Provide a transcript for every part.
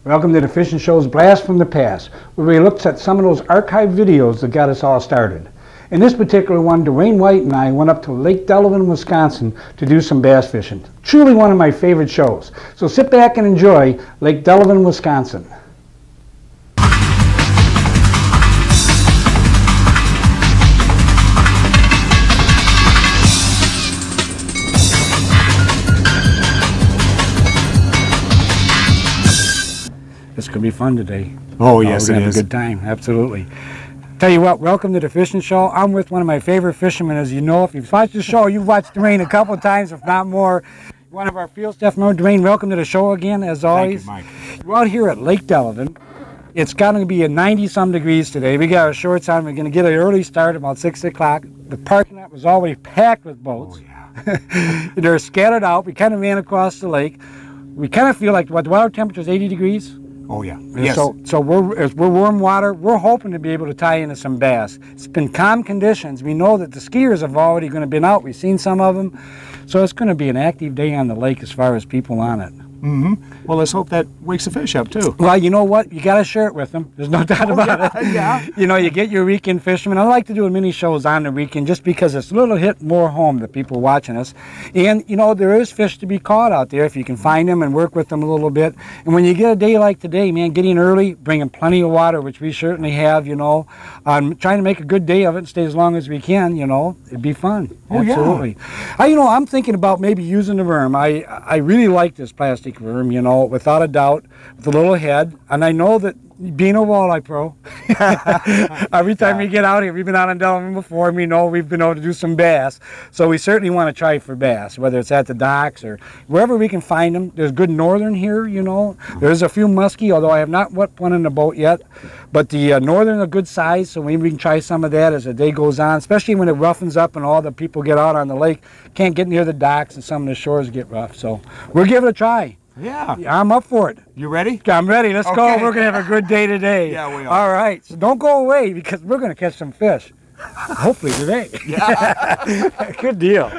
Welcome to the Fishing Show's Blast from the Past, where we looked at some of those archived videos that got us all started. In this particular one, Dwayne White and I went up to Lake Delevan, Wisconsin to do some bass fishing. Truly one of my favorite shows. So sit back and enjoy Lake Delevan, Wisconsin. It's going to be fun today. Oh, yes, we're it going to have is. a good time, absolutely. Tell you what, welcome to the Fishing Show. I'm with one of my favorite fishermen, as you know. If you've watched the show, you've watched Dwaine a couple of times, if not more. One of our field staff members. Dwaine, welcome to the show again, as always. Thank you, Mike. We're out here at Lake Delevan. It's going to be a 90-some degrees today. We got our shorts on. We're going to get an early start about 6 o'clock. The parking lot was already packed with boats. Oh, yeah. They're scattered out. We kind of ran across the lake. We kind of feel like, what, the water temperature is 80 degrees? Oh, yeah. Yes. So we're warm water. We're hoping to be able to tie into some bass. It's been calm conditions. We know that the skiers have already going to been out. We've seen some of them. So it's going to be an active day on the lake as far as people on it. Mm-hmm. Well, let's hope that wakes the fish up, too. Well, you know what? You got to share it with them. There's no doubt about it. Yeah. You know, you get your weekend fishermen. I like to do mini shows on the weekend just because it's a little hit more home to people watching us. And, you know, there is fish to be caught out there if you can find them and work with them a little bit. And when you get a day like today, man, getting early, bringing plenty of water, which we certainly have, you know, trying to make a good day of it and stay as long as we can, you know, it'd be fun. Oh, absolutely. Yeah. You know, I'm thinking about maybe using the worm. I really like this plastic worm, you know, without a doubt, with a little head. And I know that being a walleye pro, every time we get out here, we've been out on Delevan before, and we know we've been able to do some bass. So we certainly want to try for bass, whether it's at the docks or wherever we can find them. There's good northern here, you know. There's a few muskie, although I have not whipped one in the boat yet. But the northern are good size, so maybe we can try some of that as the day goes on, especially when it roughens up and all the people get out on the lake. Can't get near the docks and some of the shores get rough. So we'll give it a try. Yeah. I'm up for it. You ready? I'm ready. Let's go. We're going to have a good day today. Yeah, we are. All right. So don't go away because we're going to catch some fish. Hopefully today. Yeah. Good deal.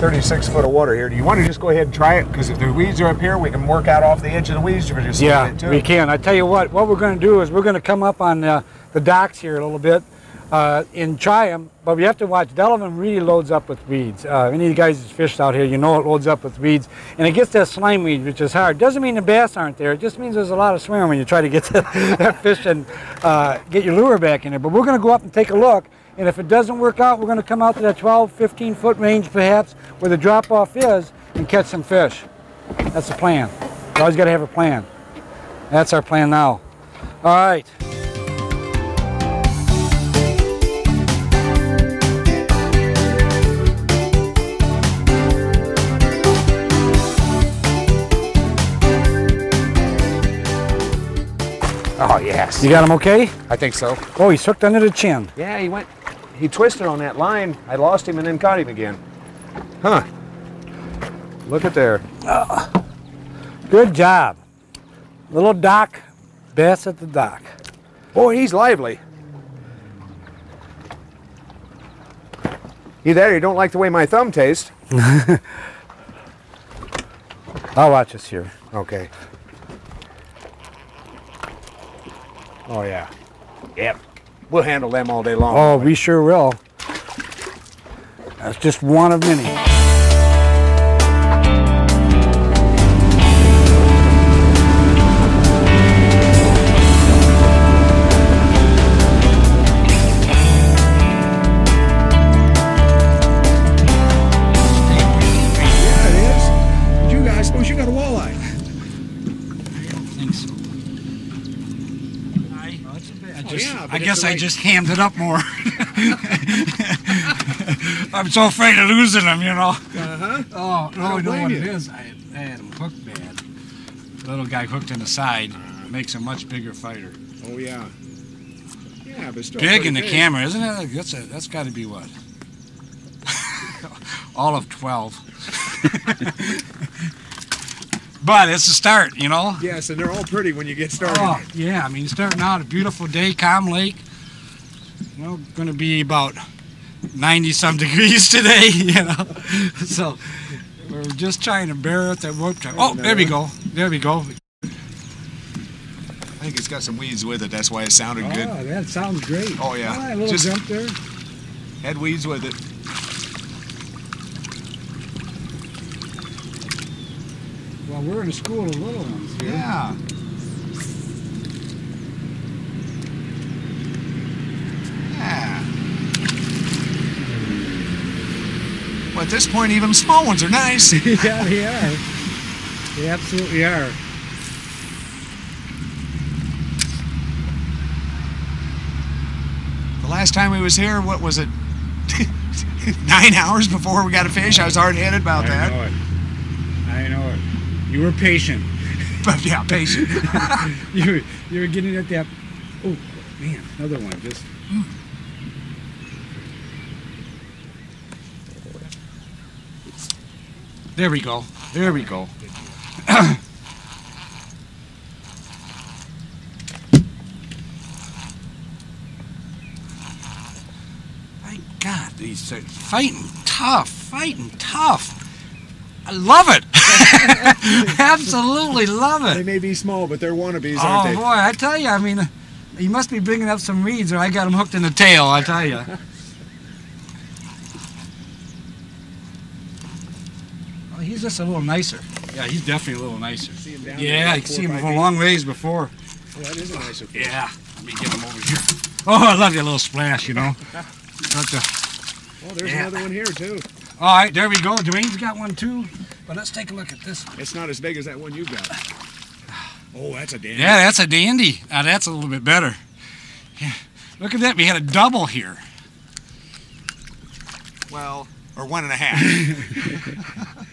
$36 of water here. Do you want to just go ahead and try it? Because if the weeds are up here, we can work out off the edge of the weeds. Or just Yeah, it too. we can. I tell you what we're going to do is we're going to come up on the docks here a little bit and try them. But we have to watch. Delevan really loads up with weeds. Any of you guys that's fished out here, you know it loads up with weeds. And it gets that slime weed, which is hard. Doesn't mean the bass aren't there. It just means there's a lot of swimming when you try to get to that fish and get your lure back in there. But we're going to go up and take a look. And if it doesn't work out, we're going to come out to that 12, 15-foot range perhaps where the drop-off is and catch some fish. That's the plan. You always got to have a plan. That's our plan now. All right. Oh, yes. You got him okay? I think so. Oh, he's hooked under the chin. Yeah, he twisted on that line. I lost him and then caught him again. Huh. Look at there. Good job. Little dock, bass at the dock. Boy, he's lively. Either that or you don't like the way my thumb tastes. I'll watch this here. Okay. Oh, yeah. Yep. We'll handle them all day long. Oh, we sure will. That's just one of many. Yeah, it is. Did you guys suppose you got a walleye? I guess I just hammed it up more. I'm so afraid of losing them, you know. Uh-huh. Oh, no, you know what it you. is? I had him hooked bad. The little guy hooked in the side makes a much bigger fighter. Oh, yeah. Yeah, but still Big pretty in the big. camera, isn't it? That's got to be what? All of 12. But it's a start, you know. Yes, and they're all pretty when you get started. Oh, yeah, I mean, starting out a beautiful day, calm lake. You know, going to be about 90-some degrees today, you know. So we're just trying to bear it. Oh, there we go. There we go. I think it's got some weeds with it. That's why it sounded good. Oh, that sounds great. Oh, yeah. Oh, a little Just jump there. had weeds with it. Well, we're in a school of little ones here. Yeah. Yeah. Well, at this point, even small ones are nice. Yeah, they are. They absolutely are. The last time we was here, what was it? 9 hours before we got a fish. I was hard-headed about that. I know it. You were patient. But yeah, patient. you were getting at that. Oh man, another one. Just. There we go. There we go. My God, these are fighting tough. I love it. Absolutely love it. They may be small, but they're wannabes, Oh aren't they? boy, I tell you, I mean, you must be bringing up some reeds, or I got them hooked in the tail. I tell you. Oh, he's just a little nicer. Yeah, he's definitely a little nicer. Yeah, I can see him from a long ways before. Oh, that is a nicer fish. Yeah, let me get him over here. Oh, I love your little splash, you know. Oh, there's another one here too. All right, there we go. Dwayne's got one too. But let's take a look at this one. It's not as big as that one you got. Oh, that's a dandy. Yeah, that's a dandy. Now that's a little bit better. Yeah. Look at that. We had a double here. Well, or 1.5.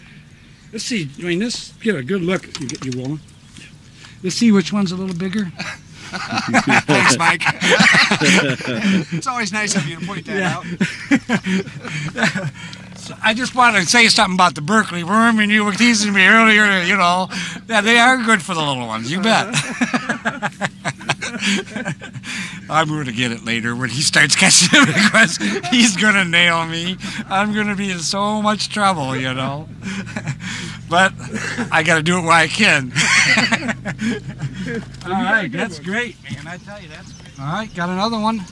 Let's see. Dwayne, let's get a good look. You will. Let's see which one's a little bigger. Thanks, Mike. It's always nice of you to point that out. So I just wanted to say something about the Berkeley worm, and you were teasing me earlier, you know. Yeah, they are good for the little ones, you bet. I'm going to get it later when he starts catching them because he's going to nail me. I'm going to be in so much trouble, you know. But I got to do it while I can. All right, that's great, man. I tell you, that's great. All right, got another one.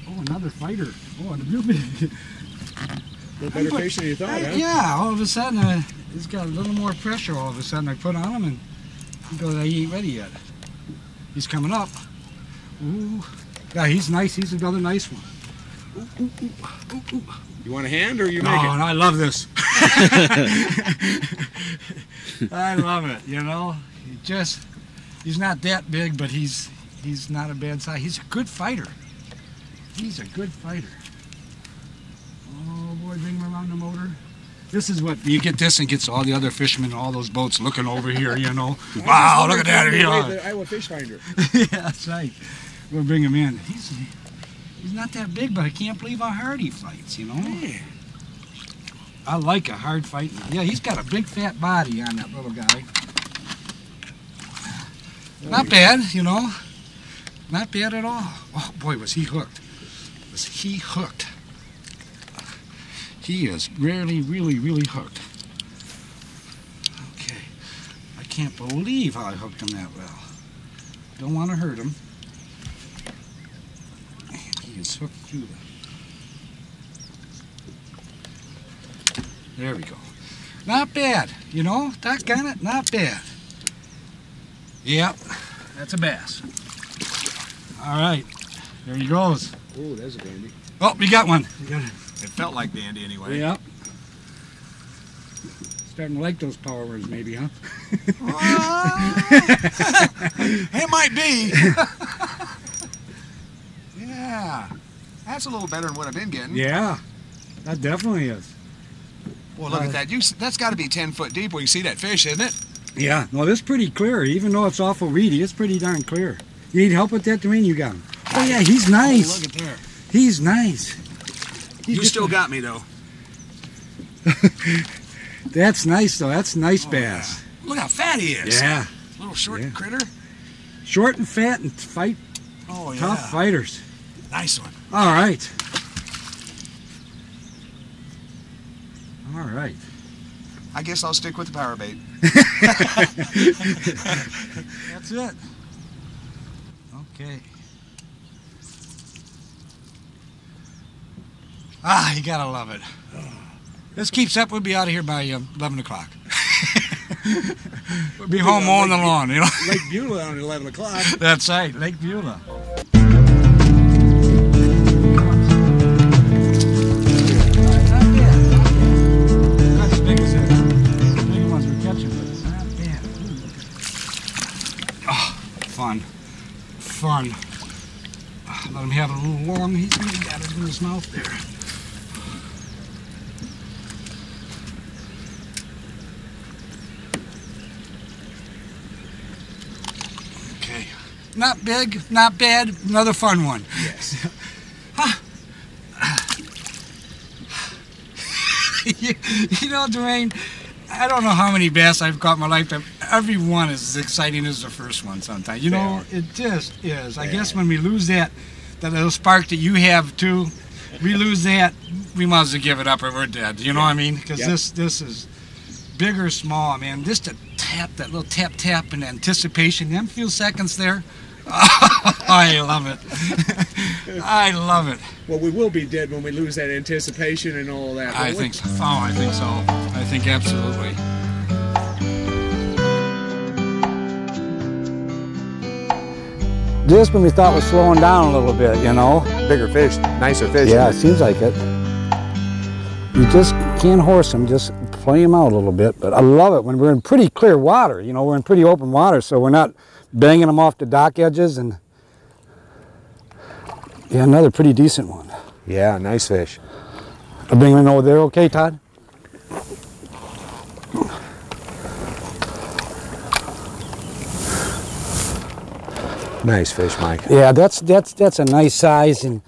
Oh, another fighter. Oh, and a real big. A little better fish than you thought, huh? Yeah, all of a sudden, he's got a little more pressure all of a sudden. I put on him and he goes, he ain't ready yet. He's coming up. Ooh. Yeah, he's nice. He's another nice one. Ooh, ooh, ooh, ooh, ooh. You want a hand or you make Oh, it? and I love this. I love it, you know. He's not that big, but he's not a bad size. He's a good fighter. He's a good fighter. Oh boy, bring him around the motor. This is what, you get this and gets all the other fishermen and all those boats looking over here, you know. Wow, look at that. The Iowa Fish Finder. Yeah, that's right. We'll bring him in. He's not that big, but I can't believe how hard he fights, you know. Yeah. I like a hard fight. Yeah, he's got a big fat body on that little guy. Not bad, you know. Not bad at all. Oh boy, was he hooked. Was he hooked. He is really, really, really hooked. Okay. I can't believe how I hooked him that well. Don't want to hurt him. Man, he is hooked through the... There we go. Not bad, you know, doggone it, not bad. Yep, that's a bass. All right, there he goes. Oh, there's a dandy. Oh, we got one. We got it. It felt like dandy anyway. Yep. Starting to like those power worms, maybe, huh? It might be. Yeah, that's a little better than what I've been getting. Yeah, that definitely is. Well, look at that. That's got to be 10 foot deep where you see that fish, isn't it? Yeah, no, this is pretty clear. Even though it's awful reedy, it's pretty darn clear. You need help with that, Dwayne? You got him. Oh, yeah, he's nice. Oh, look at there. He's nice. You still got me, though. That's nice, though. That's nice bass. Yeah. Look how fat he is. Yeah. Little short critter. Short and fat and fight. Oh, yeah. Tough fighters. Nice one. All right. All right. I guess I'll stick with the power bait. That's it. Okay. Ah, you gotta love it. This keeps up. We'll be out of here by 11 o'clock. We'll be home mowing the lawn, you know. Lake Beulah on 11 o'clock. That's right, Lake Beulah. Not as big as the bigger ones we're catching, but it's not bad. Oh, fun. Fun. Let him have it a little long. He's got it in his mouth there. Okay. Not big, not bad. Another fun one. Yes. You know, Dwayne, I don't know how many bass I've caught in my life, but every one is as exciting as the first one sometimes. You know, it just is. I guess when we lose that little spark that you have too, we lose that, we might as well give it up or we're dead. You know what I mean? Because this is big or small, man. Just to tap, that little tap in anticipation, them few seconds there. I love it. I love it. Well, we will be dead when we lose that anticipation and all that. I think so. Oh, I think so. I think absolutely. Just when we thought we're slowing down a little bit, you know. Bigger fish, nicer fish. Yeah, it seems like it. You just can't horse them, just play them out a little bit. But I love it when we're in pretty clear water. You know, we're in pretty open water, so we're not banging them off the dock edges. And yeah, another pretty decent one. Yeah, nice fish. I bring them over there, okay, Todd? Nice fish, Mike. Yeah, that's a nice size, and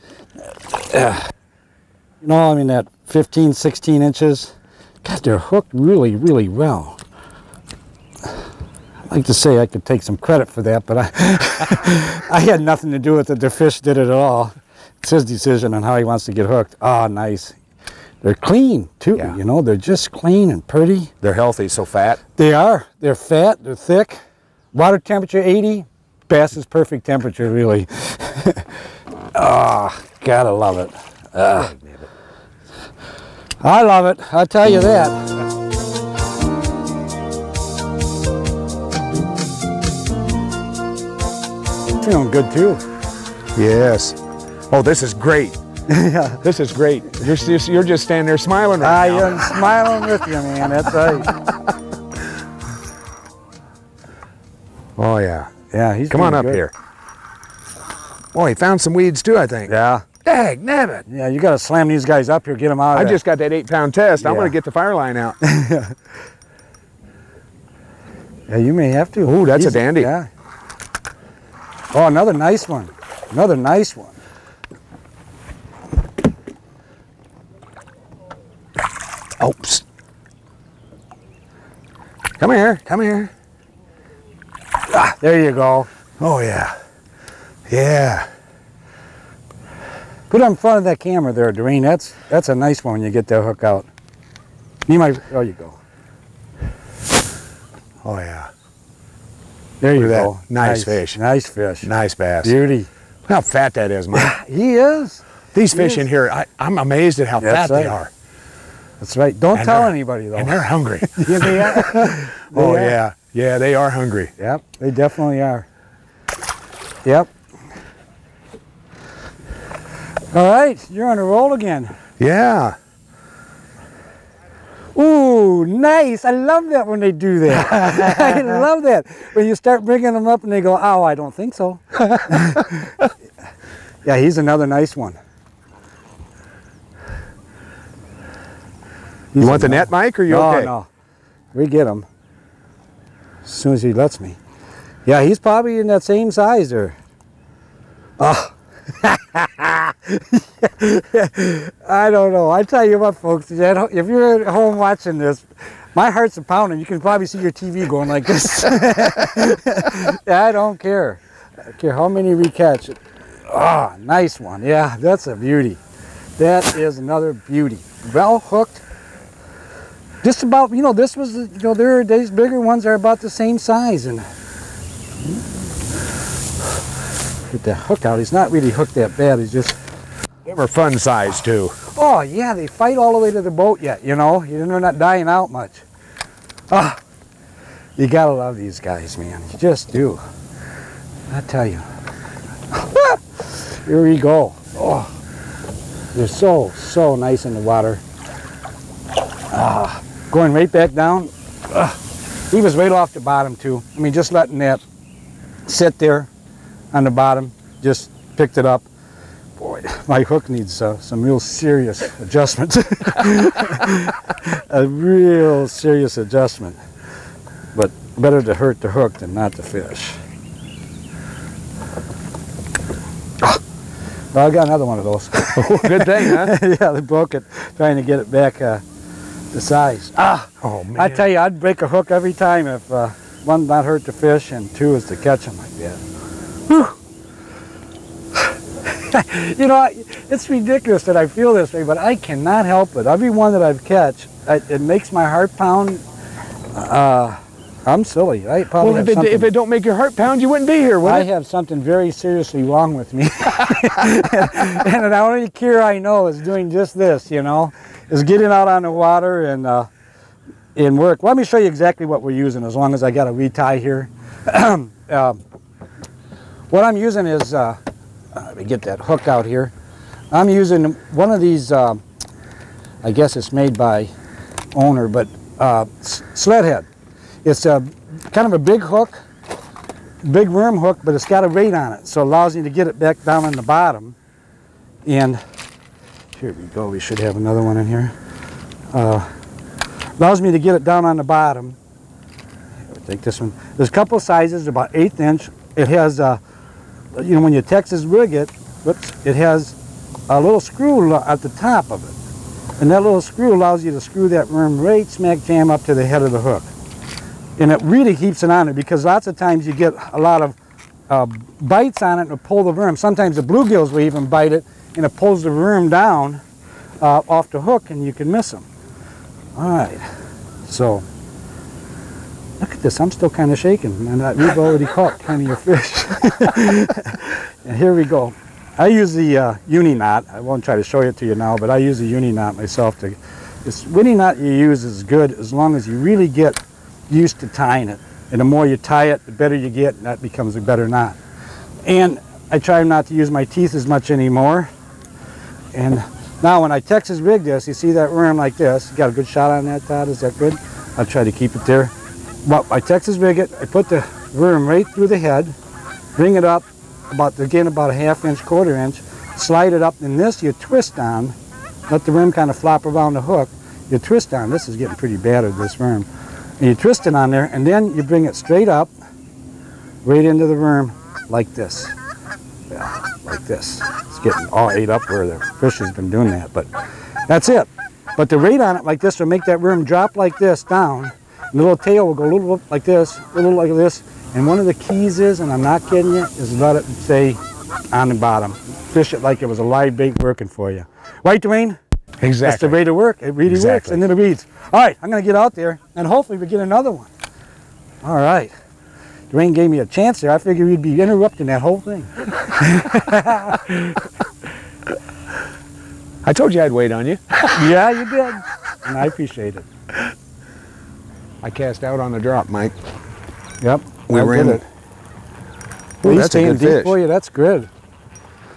you know, I mean, that 15, 16 inches. God, they're hooked really, really well. I like to say I could take some credit for that, but I had nothing to do with it. The fish did it at all. It's his decision on how he wants to get hooked. Oh, nice. They're clean too. Yeah. You know, they're just clean and pretty. They're healthy, so fat. They are. They're fat. They're thick. Water temperature 80. Bass is perfect temperature, really. Oh, gotta love it. I love it. I'll tell you that. Feeling good too. Yes. Oh, this is great. Yeah. This is great. You're just standing there smiling right now. I am smiling with you, man. That's right. Oh, yeah. Yeah, he's Come on up good. here. Oh, he found some weeds too, I think. Yeah. Dag nabbit. Yeah, you got to slam these guys up here, get them out of I there. just got that 8-pound test. I'm Yeah. going to get the fire line out. Yeah, you may have to. Ooh, that's a dandy. Yeah. Oh, another nice one. Another nice one. Oops. Come here. Come here. Ah, there you go. Oh, yeah. Yeah. Put it in front of that camera there, Dwaine. That's a nice one when you get that hook out. You might. There you go. Oh, yeah. There you Look at go. that. Nice fish. Nice fish. Nice bass. Beauty. Look how fat that is, man. He is. These He fish is. in here, I'm amazed at how That's fat they right. are. That's right. Don't And tell they're- anybody though. And they're hungry. Yeah, they are. Oh, They are. yeah. Yeah, they are hungry. Yep, they definitely are. Yep. All right, you're on a roll again. Yeah. Ooh, nice. I love that when they do that. I love that. When you start bringing them up and they go, oh, I don't think so. Yeah, he's another nice one. You want the net, Mike, or you No, okay? no. We get him. As soon as he lets me. Yeah, he's probably in that same size there. Oh. I don't know. I tell you what, folks, if you're at home watching this, My heart's a pounding. You can probably see your TV going like this. Yeah, I don't care. I don't care how many we catch. Ah, nice one. Yeah, that's a beauty. That is another beauty. Well hooked. Just about, you know, this was, you know, there are these bigger ones are about the same size. And get that hook out. He's not really hooked that bad. He's just. They were fun size too. Oh yeah, they fight all the way to the boat yet, you know. They're not dying out much. Ah, you gotta love these guys, man. You just do. I tell you. Here we go. Oh, they're so nice in the water. Ah, going right back down. He was right off the bottom too. I mean, just letting that sit there on the bottom. Just picked it up. Boy, my hook needs some real serious adjustment. A real serious adjustment. But better to hurt the hook than not the fish. Well, I got another one of those. Good thing, huh? Yeah, they broke it trying to get it back the size. Oh man! I tell you, I'd break a hook every time if one, not hurt the fish, and two is to catch them like that. Whew. You know, it's ridiculous that I feel this way, but I cannot help it. Every one that I've catch, it makes my heart pound. I'm silly. I probably well, if it don't make your heart pound, you wouldn't be here, would it? I have something very seriously wrong with me. And the only cure I know is doing just this, you know, is getting out on the water and work. Well, let me show you exactly what we're using, as long as I got a retie here. What I'm using is, let me get that hook out here. I'm using one of these, I guess it's made by owner, but sled head. It's a kind of a big hook, big worm hook, but it's got a weight on it, so it allows you to get it back down on the bottom. And here we go, we should have another one in here. Allows me to get it down on the bottom. I'll take this one. There's a couple of sizes, about 1/8 inch. It has, you know, when you Texas rig it, whoops, it has a little screw at the top of it. And that little screw allows you to screw that worm right smack jam up to the head of the hook. And it really keeps it on it, because lots of times you get a lot of bites on it and it'll pull the worm. Sometimes the bluegills will even bite it and it pulls the worm down off the hook and you can miss them. All right, so look at this. I'm still kind of shaking, and we've already caught plenty of fish. And here we go. I use the uni knot. I won't try to show it to you now, but I use the uni knot myself. This uni knot you use is good as long as you really get used to tying it. And the more you tie it, the better you get, and that becomes a better knot. And I try not to use my teeth as much anymore. And now when I Texas rig this, you see that worm like this. You got a good shot on that, Todd? Is that good? I'll try to keep it there. Well, I Texas rig it. I put the worm right through the head, bring it up about, again, about a 1/2 inch, 1/4 inch, slide it up, and this you twist on, let the worm kind of flop around the hook. You twist on. This is getting pretty battered, this worm. And you twist it on there, and then you bring it straight up, right into the worm, like this. Yeah, like this. It's getting all ate up where the fish has been doing that, but that's it. But the weight on it like this will make that worm drop like this down, and the little tail will go a little like this, a little like this, and one of the keys is, and I'm not kidding you, is let it stay on the bottom. Fish it like it was a live bait working for you. Right, Dwayne? Exactly. That's the way to work. It really works into the weeds. All right, I'm going to get out there, and hopefully we get another one. All right. Dwayne gave me a chance there. I figured we'd be interrupting that whole thing. I told you I'd wait on you. Yeah, you did. And I appreciate it. I cast out on the drop, Mike. Yep. We were in it. Well, That's a good deep fish. for you. That's good.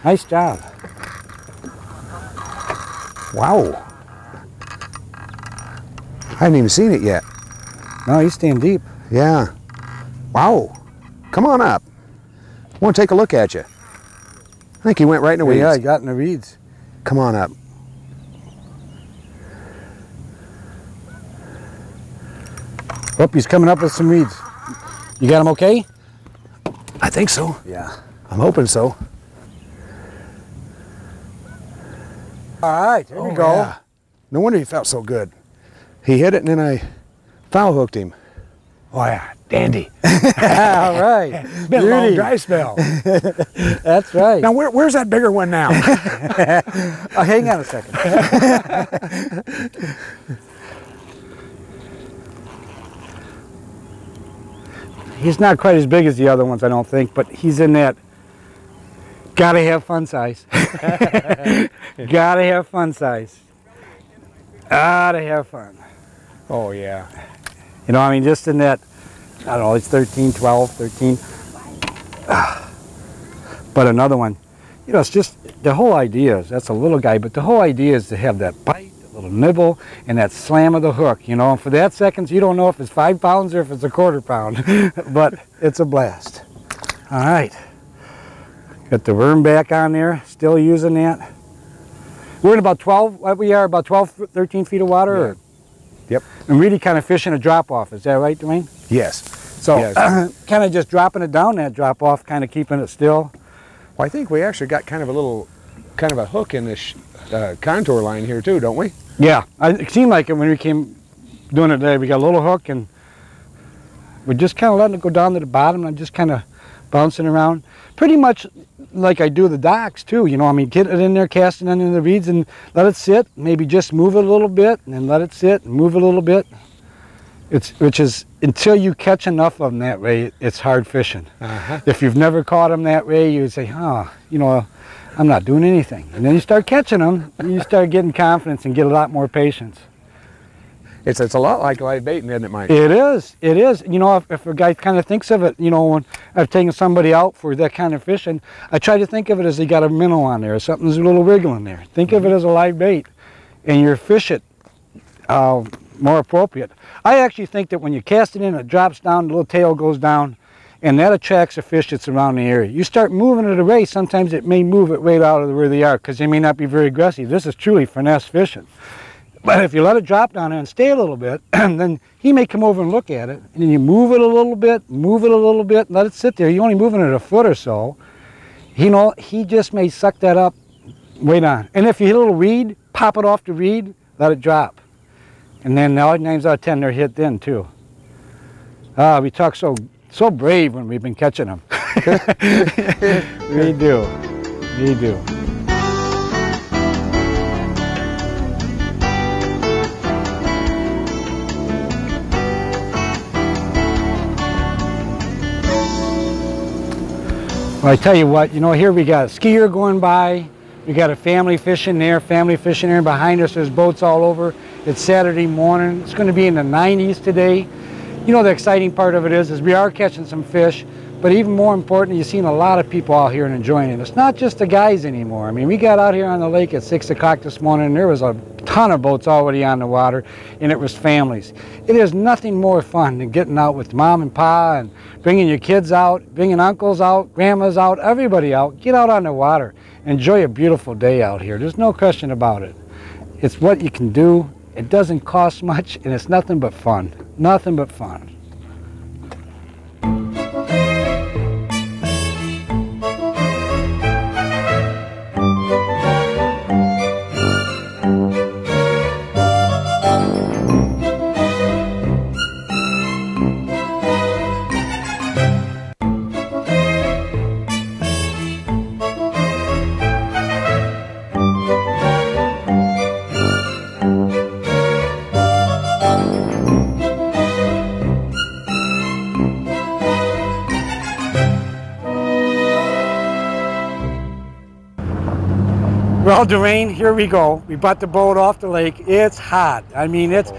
Nice job. Wow. I haven't even seen it yet. No, he's staying deep. Yeah. Wow. Come on up. I want to take a look at you. I think he went right in the weeds. Yeah, he got in the weeds. Come on up. Oh, he's coming up with some weeds. You got him okay? I think so. Yeah. I'm hoping so. All right, there we go. Yeah. No wonder he felt so good. He hit it, and then Foul hooked him. Oh yeah, dandy. All right. Been a long dry spell. That's right. Now, where's that bigger one now? Oh, hang on a second. He's not quite as big as the other ones, I don't think, but he's in that gotta have fun size. Gotta have fun size. Gotta have fun. Oh, yeah. You know, I mean, just in that, I don't know, it's 13, 12, 13. But another one, you know, it's just, the whole idea is, that's a little guy, but the whole idea is to have that bite, a little nibble, and that slam of the hook, you know. And for that seconds, you don't know if it's 5 pounds or if it's a quarter pound, but it's a blast. All right. Got the worm back on there, still using that. We're in about 12, what we are, about 12, 13 feet of water? Yeah. Or? Yep. And really kind of fishing a drop-off, is that right, Dwayne? Yes. So Yes. kind of just dropping it down that drop-off, kind of keeping it still. Well, I think we actually got kind of a hook in this contour line here too, don't we? Yeah, it seemed like it when we came doing it today. We got a little hook and we're just kind of letting it go down to the bottom and just kind of bouncing around. Pretty much like I do the docks too, you know, I mean, get it in there, cast it under the reeds and let it sit, maybe just move it a little bit and then let it sit and move it a little bit. Which is, until you catch enough of them that way, it's hard fishing. If you've never caught them that way, you say, oh, you know, I'm not doing anything. And then you start catching them, and you start getting confidence and get a lot more patience. It's a lot like live baiting, isn't it, Mike? It is. You know, if a guy kind of thinks of it, you know, when I've taken somebody out for that kind of fishing, I try to think of it as they got a minnow on there or something's a little wriggle in there. Think of it as a live bait, and you fish it more appropriate. I actually think that when you cast it in, it drops down, the little tail goes down, and that attracts a fish that's around the area. You start moving it away, sometimes it may move it right out of where they are because they may not be very aggressive. This is truly finesse fishing. But if you let it drop down there and stay a little bit, then he may come over and look at it, and then you move it a little bit, let it sit there. You're only moving it a foot or so. You know, he just may suck that up, wait on. And if you hit a little reed, pop it off the reed, let it drop. And then 9 times out of 10, they're hit then too. We talk so brave when we've been catching them. We do. We do. Well, I tell you what, you know, here we got a skier going by. We got a family fishing there, and behind us there's boats all over. It's Saturday morning. It's going to be in the 90s today. You know, the exciting part of it is we are catching some fish, but even more important, you've seen a lot of people out here and enjoying it. It's not just the guys anymore. I mean, we got out here on the lake at 6 o'clock this morning, and there was a ton of boats already on the water, and it was families. It is nothing more fun than getting out with mom and pa and bringing your kids out, bringing uncles out, grandmas out, everybody out. Get out on the water. Enjoy a beautiful day out here. There's no question about it. It's what you can do. It doesn't cost much, and it's nothing but fun. Nothing but fun. Well, Dwayne, here we go. We brought the boat off the lake. It's hot. I mean, it's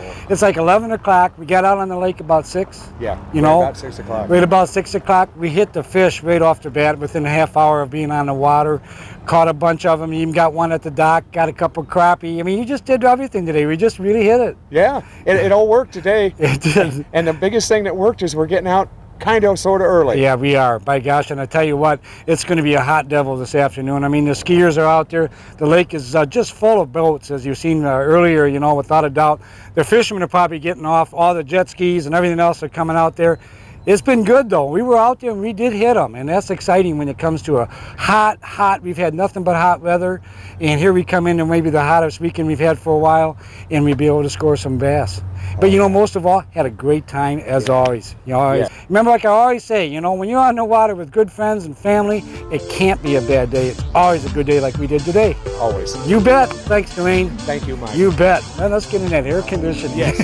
like 11 o'clock. We got out on the lake about 6. Yeah, you know, about 6 o'clock. Right about 6 o'clock. We hit the fish right off the bat within a half hour of being on the water. Caught a bunch of them. You even got one at the dock. Got a couple crappie. I mean, you just did everything today. We just really hit it. Yeah, it all worked today. It did. And the biggest thing that worked is we're getting out kind of sort of early. Yeah, we are. By gosh, and I tell you what, it's going to be a hot devil this afternoon. I mean, the skiers are out there. The lake is just full of boats, as you've seen earlier, you know, without a doubt. The fishermen are probably getting off. All the jet skis and everything else are coming out there. It's been good though. We were out there and we did hit them, and that's exciting when it comes to a hot. We've had nothing but hot weather, and here we come into maybe the hottest weekend we've had for a while, and we'd be able to score some bass. But you know, most of all, had a great time as always. You always remember, like I always say, you know, when you're on the water with good friends and family, it can't be a bad day. It's always a good day, like we did today. Always. You bet. Thanks, Dwayne. Thank you, Mike. You bet. Man, let's get in that air conditioning. Yes.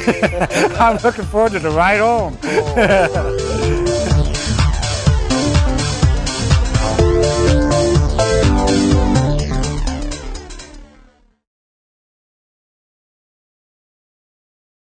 I'm looking forward to the ride home. Oh.